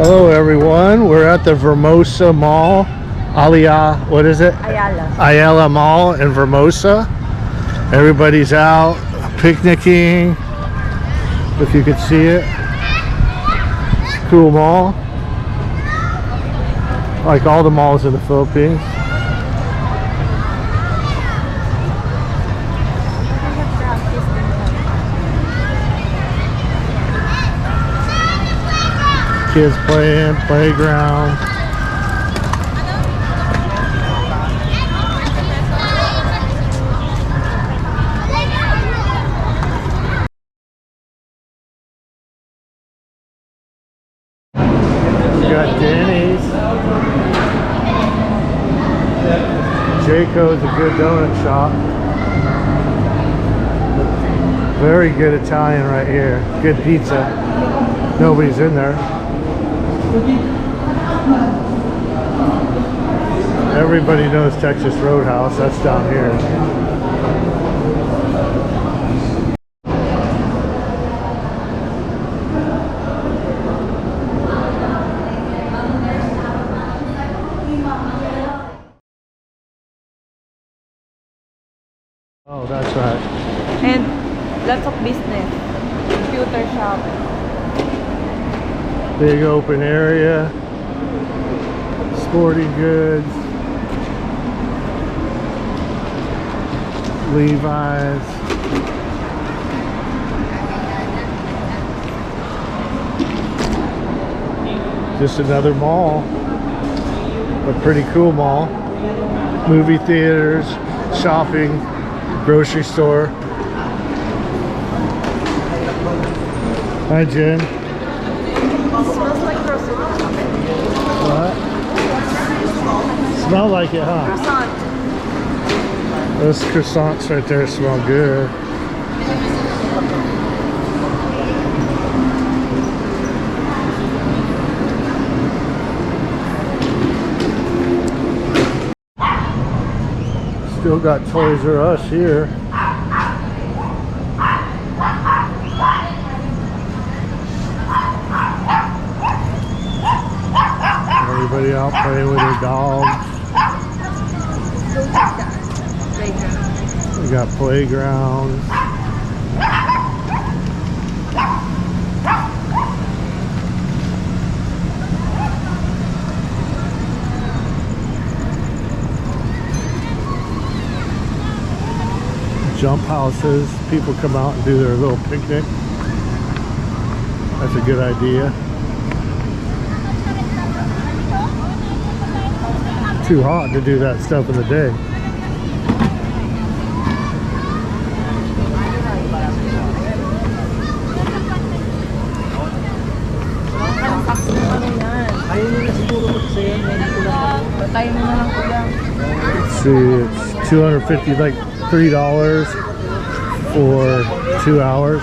Hello everyone, we're at the Vermosa Mall, what is it? Ayala Mall in Vermosa. Everybody's out picnicking, if you could see it. Cool mall, like all the malls in the Philippines. Kids playing, playground. We got Denny's. Jayco's a good donut shop. Very good Italian right here. Good pizza. Nobody's in there. Everybody knows Texas Roadhouse. That's down here. Oh, that's right. And lots of business. Computer shop. Big open area. Sporting goods. Levi's. Just another mall. A pretty cool mall. Movie theaters, shopping, grocery store. Hi, Jen. It smells like grocery. What? Smell like it, huh? Croissant. Those croissants right there smell good. Still got Toys R Us here. Everybody out playing with their dogs. We got playgrounds. Jump houses. People come out and do their little picnic. That's a good idea. Too hot to do that stuff in the day. Let's see, it's 250, like $3 for 2 hours.